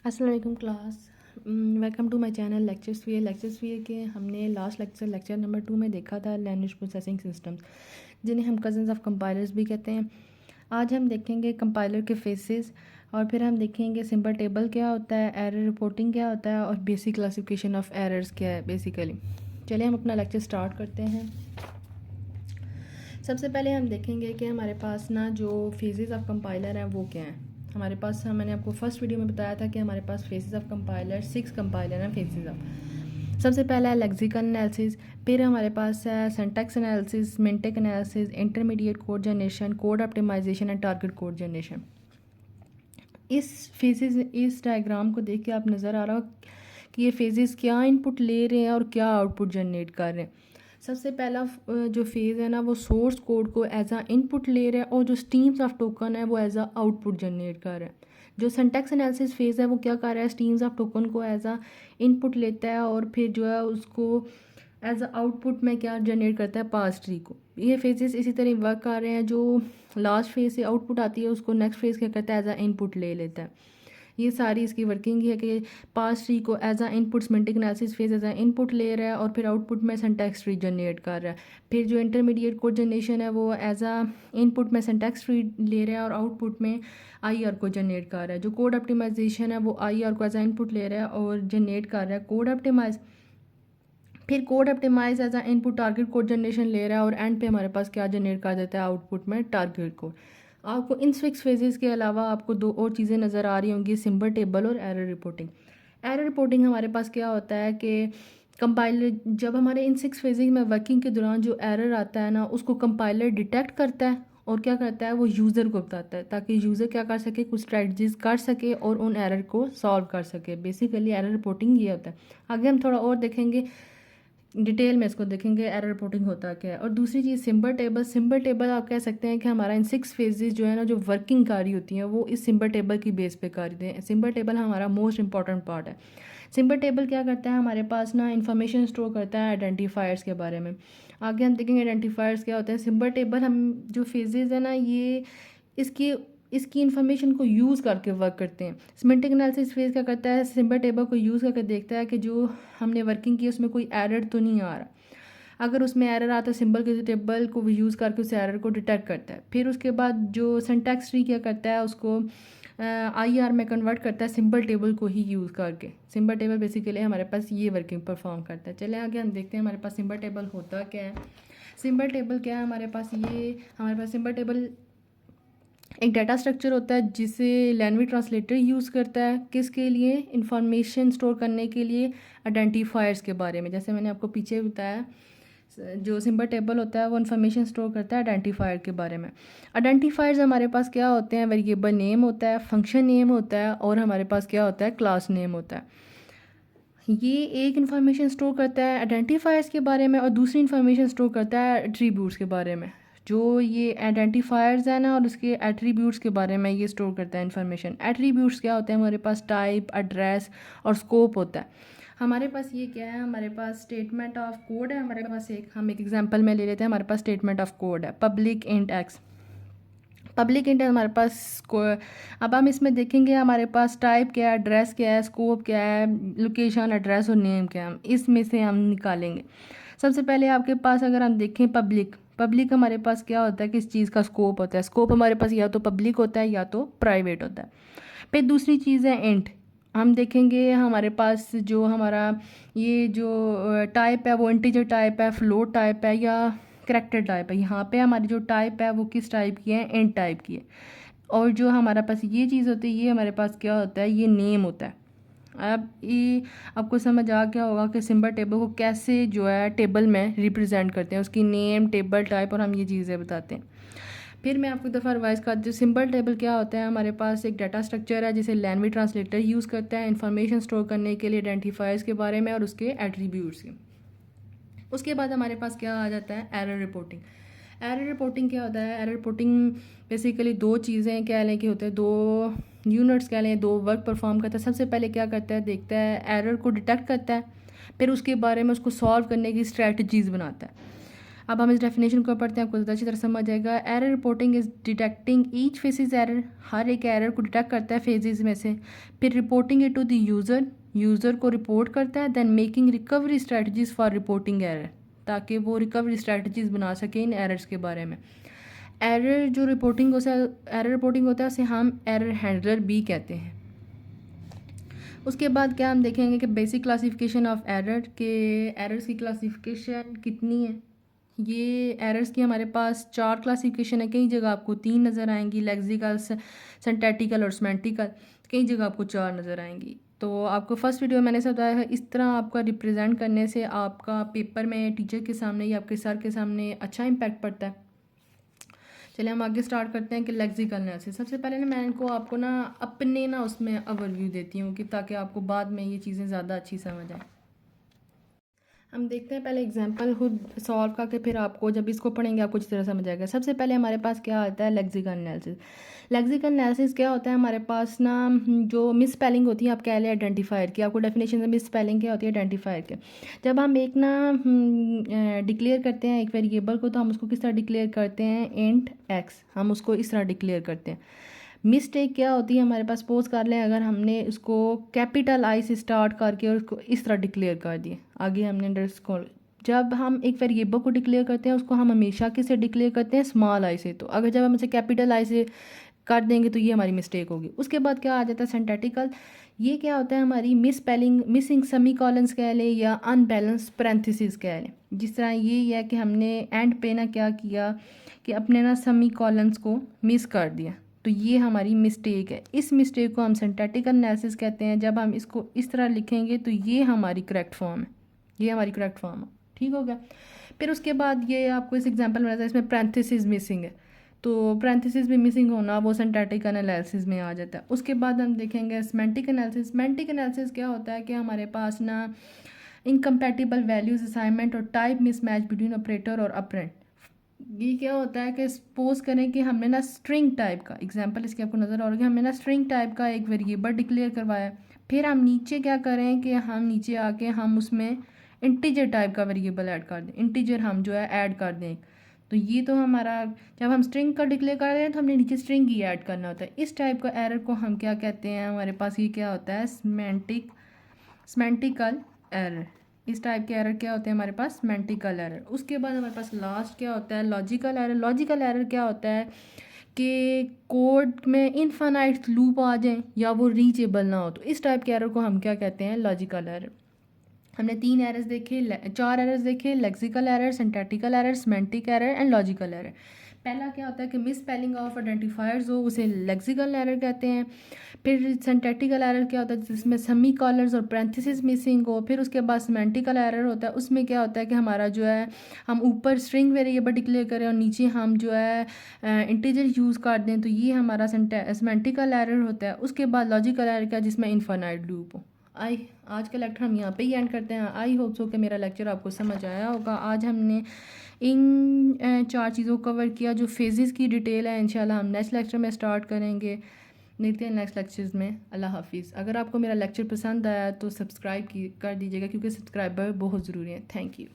अस्सलाम वालेकुम class. Welcome to my channel lecture के हमने लास्ट लेक्चर नंबर 2 में देखा था लैंग्वेज प्रोसेसिंग सिस्टम्स, जिन्हें हम कज़न्स ऑफ कंपाइलर्स भी कहते हैं। आज हम देखेंगे कंपाइलर के फेसेस और फिर हम देखेंगे सिंपल टेबल क्या होता है, एरर रिपोर्टिंग क्या होता है और बेसिक क्लासिफिकेशन ऑफ एरर्स क्या है बेसिकली। चलिए हम अपना लेक्चर स्टार्ट करते हैं। सबसे पहले हम देखेंगे कि हमारे पास ना जो फेजेस ऑफ कंपाइलर हैं वो क्या हैं। हमारे पास मैंने आपको फर्स्ट वीडियो में बताया था कि हमारे पास फेसेस ऑफ कंपाइलर 6 कंपाइलर हैं फेसेस ऑफ। सबसे पहला है लेक्सिकल एनालिसिस, फिर हमारे पास है syntax analysis, semantic analysis, intermediate code generation, code optimisation and target code generation. इस डायग्राम को देख के आप नज़र आ रहा हो कि ये फेजेस क्या इनपुट ले रहे हैं और क्या आउटपुट जनरेट कर रहे हैं। सबसे पहला जो फेज़ है ना वो सोर्स कोड को एज आ इनपुट ले रहा है और जो स्ट्रीम्स ऑफ टोकन है वो एज आ आउटपुट जनरेट कर रहा है। जो सिंटैक्स एनालिसिस फेज़ है वो क्या कर रहा है, स्ट्रीम्स ऑफ टोकन को एज आ इनपुट लेता है और फिर जो है उसको एज अ आउटपुट में क्या जनरेट करता है, पास ट्री को। ये फेजेस इसी तरह वर्क कर रहे हैं। जो लास्ट फेज से आउटपुट आती है उसको नेक्स्ट फेज क्या करता है, एज आ इनपुट ले लेता है। ये सारी इसकी वर्किंग है कि पास ट्री को as a input semantic analysis phase as a input ले रहा है और फिर आउटपुट में सिंटैक्स ट्री जनरेट कर रहा है। फिर जो इंटरमीडिएट कोड जनरेशन है वो एज आ इनपुट में सिंटैक्स ट्री ले रहा है और आउटपुट में आई आर को जनरेट कर रहा है। जो कोड ऑप्टिमाइजेशन है वो आई आर को एज आ इनपुट ले रहा है और जनरेट कर रहा है कोड ऑप्टिमाइज। फिर code optimise as a input target code generation ले रहा है और एंड पे हमारे पास क्या जनरेट कर देता है, आउटपुट में टारगेट कोड। आपको इन 6 फेजेस के अलावा आपको 2 और चीज़ें नज़र आ रही होंगी, सिंबल टेबल और एरर रिपोर्टिंग। एरर रिपोर्टिंग हमारे पास क्या होता है कि कंपाइलर जब हमारे इन 6 फेजेज में वर्किंग के दौरान जो एरर आता है ना उसको कंपाइलर डिटेक्ट करता है और क्या करता है वो यूज़र को बताता है ताकि यूज़र क्या कर सके, कुछ स्ट्रेटजीज कर सके और उन एरर को सॉल्व कर सके। बेसिकली एरर रिपोर्टिंग ये होता है। आगे हम थोड़ा और देखेंगे, डिटेल में इसको देखेंगे एरर रिपोर्टिंग होता क्या है। और दूसरी चीज़ सिंबल टेबल आप कह सकते हैं कि हमारा इन 6 फेजेस जो है ना जो वर्किंग कार्य होती हैं वो इस सिंबल टेबल की बेस पे कार्य हैं। सिंबल टेबल हमारा मोस्ट इंपॉर्टेंट पार्ट है। सिंबल टेबल क्या करता है, हमारे पास ना इन्फॉर्मेशन स्टोर करता है आइडेंटिफायर्स के बारे में। आगे हम देखेंगे आइडेंटिफायर्स क्या होते हैं। सिंबल टेबल हम जो फेजेस है ना ये इसकी इसकी इन्फॉर्मेशन को यूज़ करके वर्क करते हैं। सिमेंटिक एनालिसिस फेज क्या करता है, सिंबल टेबल को यूज़ करके देखता है कि जो हमने वर्किंग की उसमें कोई एरर तो नहीं आ रहा। अगर उसमें एरर आता है सिंबल के टेबल को यूज़ करके उस एरर को डिटेक्ट करता है। फिर उसके बाद जो सिंटैक्स ट्री क्या करता है उसको आई आर में कन्वर्ट करता है सिंबल टेबल को ही यूज़ करके। सिंबल टेबल बेसिकली हमारे पास ये वर्किंग परफॉर्म करता है। चले आगे हम देखते हैं हमारे पास सिंबल टेबल होता क्या है। सिंबल टेबल क्या है हमारे पास, ये हमारे पास सिंबल टेबल एक डाटा स्ट्रक्चर होता है जिसे लैंग्वेज ट्रांसलेटर यूज़ करता है, किसके लिए, इंफॉर्मेशन स्टोर करने के लिए आइडेंटिफायर्स के बारे में। जैसे मैंने आपको पीछे बताया जो सिंबल टेबल होता है वो इन्फॉर्मेशन स्टोर करता है आइडेंटिफायर के बारे में। आइडेंटिफायर्स हमारे पास क्या होते हैं, वेरिएबल नेम होता है, फंक्शन नेम होता है और हमारे पास क्या होता है, क्लास नेम होता है। ये एक इन्फॉर्मेशन स्टोर करता है आइडेंटिफायर्स के बारे में और दूसरी इन्फॉर्मेशन स्टोर करता है एट्रीब्यूट्स के बारे में। जो ये आइडेंटिफायर्स है ना और उसके एट्रीब्यूट्स के बारे में ये स्टोर करता है इन्फॉर्मेशन। एट्रीब्यूट्स क्या होते हैं, हमारे पास टाइप, एड्रेस और स्कोप होता है। हमारे पास ये क्या है, हमारे पास स्टेटमेंट ऑफ कोड है। हमारे पास हम एक एग्जांपल में ले लेते हैं, हमारे पास स्टेटमेंट ऑफ कोड है public int x. Public int हमारे पास अब हम इसमें देखेंगे हमारे पास टाइप क्या है, एड्रेस क्या है, स्कोप क्या है, लोकेशन, एड्रेस और नेम क्या है, इसमें से हम निकालेंगे। सबसे पहले आपके पास अगर हम देखें पब्लिक हमारे पास क्या होता है, किस चीज़ का स्कोप होता है। स्कोप हमारे पास या तो पब्लिक होता है या तो प्राइवेट होता है। फिर दूसरी चीज़ है इंट। हम देखेंगे हमारे पास जो हमारा ये जो टाइप है वो इंटीजर टाइप है, फ्लोट टाइप है या करैक्टर टाइप है। यहाँ पे हमारी जो टाइप है वो किस टाइप की है, इंट टाइप की है। और जो हमारे पास ये चीज़ होती है ये हमारे पास क्या होता है, ये नेम होता है। अब ये आपको समझ आ गया होगा कि सिंबल टेबल को कैसे जो है टेबल में रिप्रेजेंट करते हैं, उसकी नेम, टेबल टाइप और हम ये चीज़ें बताते हैं। फिर मैं आपको एक दफ़ा रिवाइज कर दूँ, सिंबल टेबल क्या होता है, हमारे पास एक डाटा स्ट्रक्चर है जिसे लैंग्वेज ट्रांसलेटर यूज़ करता है इन्फॉर्मेशन स्टोर करने के लिए आइडेंटिफायर्स के बारे में और उसके एट्रीब्यूट्स के। उसके बाद हमारे पास क्या आ जाता है, एरर रिपोर्टिंग। एरर रिपोर्टिंग क्या होता है, एरर रिपोर्टिंग बेसिकली 2 चीज़ें कह लें कि होते हैं, 2 यूनिट्स कह लें, 2 वर्क परफॉर्म करता है। सबसे पहले क्या करता है, देखता है एरर को डिटेक्ट करता है, फिर उसके बारे में उसको सॉल्व करने की स्ट्रैटेजीज़ बनाता है। अब हम इस डेफिनेशन को पढ़ते हैं, आपको ज़्यादा अच्छी तरह समझ आएगा। Error reporting is detecting each phases error, हर एक एरर को डिटेक्ट करता है फेजेस में से, फिर reporting it to the user को रिपोर्ट करता है, then making recovery strategies for reporting error, ताकि वो रिकवरी स्ट्रेटजीज़ बना सकें इन एरर्स के बारे में। एरर जो रिपोर्टिंग एरर रिपोर्टिंग होता है उसे हम एरर हैंडलर भी कहते हैं। उसके बाद क्या हम देखेंगे कि बेसिक क्लासिफिकेशन ऑफ एरर के एरर्स की क्लासिफिकेशन कितनी है। ये एरर्स की हमारे पास 4 क्लासिफिकेशन है, कई जगह आपको 3 नज़र आएंगी, लेक्सिकल, सिंटैक्टिकल और सेमेंटिकल, कई जगह आपको 4 नज़र आएंगी। तो आपको फर्स्ट वीडियो मैंने बताया है, इस तरह आपका रिप्रेजेंट करने से आपका पेपर में टीचर के सामने या आपके सर के सामने अच्छा इम्पैक्ट पड़ता है। चलिए हम आगे स्टार्ट करते हैं कि लेक्सिकल एनालिसिस। सबसे पहले ना मैं इनको आपको ना अपने ना उसमें ओवरव्यू देती हूँ कि ताकि आपको बाद में ये चीज़ें ज़्यादा अच्छी समझ आए। हम देखते हैं पहले एग्जांपल खुद सॉल्व करके, फिर आपको जब इसको पढ़ेंगे आपको अच्छी तरह समझ आएगा। सबसे पहले हमारे पास क्या आता है, लेक्सिकल एनालिसिस। लेक्सिकल एनालिसिस क्या होता है, हमारे पास ना जो मिस स्पेलिंग होती है, आप कह लें आइडेंटिफायर की, आपको डेफिनेशन में मिस स्पेलिंग क्या होती है, आइडेंटिफायर के। जब हम एक ना डिक्लेयर करते हैं एक वेरिएबल को, तो हम उसको किस तरह डिक्लेयर करते हैं, इंट एक्स, हम उसको इस तरह डिक्लेयर करते हैं। मिस्टेक क्या होती है हमारे पास, सपोज कर लें अगर हमने उसको कैपिटल आई से स्टार्ट करके और उसको इस तरह डिक्लेयर कर दिए, आगे हमने अंडरस्कोर। जब हम एक वेरिएबल को डिक्लेयर करते हैं उसको हम हमेशा किससे डिक्लेयर करते हैं, स्मॉल आई से। तो अगर जब हम इसे कैपिटल आई से कर देंगे तो ये हमारी मिस्टेक होगी। उसके बाद क्या आ जाता है, सिंटैक्टिकल। ये क्या होता है, हमारी miss spelling, missing semi colons कह लें या अनबैलेंस पैरेंथेसिस कह लें। जिस तरह ये है कि हमने एंड पे ना क्या किया कि अपने ना सेमी कॉलन्स को मिस कर दिया, तो ये हमारी मिस्टेक है। इस मिस्टेक को हम सिंटैक्टिकल एनालिसिस कहते हैं। जब हम इसको इस तरह लिखेंगे तो ये हमारी करेक्ट फॉर्म है, ये हमारी करेक्ट फॉर्म है, ठीक हो गया। फिर उसके बाद ये आपको इस एग्जांपल में रहता है, इसमें पैरेंथेसिस मिसिंग है, तो पैरेंथेसिस भी मिसिंग होना वो सिंटैक्टिकल एनालिसिस में आ जाता है। उसके बाद हम देखेंगे सेमेंटिक एनालिसिस। सेमेंटिक एनालिसिस क्या होता है कि हमारे पास ना इनकम्पैटिबल वैल्यूज असाइनमेंट और टाइप मिसमैच बिटवीन ऑपरेटर और ऑपरेंड। ये क्या होता है कि सपोज करें कि हमने ना स्ट्रिंग टाइप का, एग्जांपल इसके आपको नज़र आ रहा है, हमने ना स्ट्रिंग टाइप का एक वेरिएबल डिक्लेयर करवाया, फिर हम नीचे क्या करें कि हम नीचे आके हम उसमें इंटीजर टाइप का वेरिएबल ऐड कर दें, इंटीजर हम जो है ऐड कर दें। तो ये तो हमारा, जब हम स्ट्रिंग का डिक्लेयर कर रहे हैं तो हमने नीचे स्ट्रिंग ही ऐड करना होता है। इस टाइप का एरर को हम क्या कहते हैं, हमारे पास ये क्या होता है, सेमेंटिकल एरर। इस टाइप के एरर क्या होते हैं हमारे पास, सेमेंटिकल एरर। उसके बाद हमारे पास लास्ट क्या होता है, लॉजिकल एरर। लॉजिकल एरर क्या होता है कि कोड में इनफाइनाइट लूप आ जाए या वो रीचेबल ना हो, तो इस टाइप के एरर को हम क्या कहते हैं, लॉजिकल एरर। हमने 4 एरर्स देखे, lexical error, syntactical error, semantic error and logical error. पहला क्या होता है कि मिस स्पेलिंग ऑफ आइडेंटिफायर्स हो, उसे लेक्सिकल एरर कहते हैं। फिर सिंटैक्टिकल एरर क्या होता है, जिसमें सेमी कॉलर्स और पैरेंथेसिस मिसिंग हो। फिर उसके बाद सेमेंटिकल एरर होता है, उसमें क्या होता है कि हमारा जो है हम ऊपर स्ट्रिंग वेरिएबल डिक्लेयर करें और नीचे हम जो है इंटीजर यूज़ कर दें, तो ये हमारा सेमेंटिकल एरर होता है। उसके बाद लॉजिकल एरर क्या, जिसमें इनफाइनाइट लूप हो। आज का लेक्चर हम यहाँ पे ही एंड करते हैं। आई होप सो कि मेरा लेक्चर आपको समझ आया होगा। आज हमने इन 4 चीज़ों को कवर किया। जो फेजेस की डिटेल है इंशाल्लाह हम नेक्स्ट लेक्चर में स्टार्ट करेंगे। मिलते हैं नेक्स्ट लेक्चर्स में। अल्लाह हाफिज़। अगर आपको मेरा लेक्चर पसंद आया तो सब्सक्राइब कर दीजिएगा, क्योंकि सब्सक्राइबर बहुत ज़रूरी है। Thank you.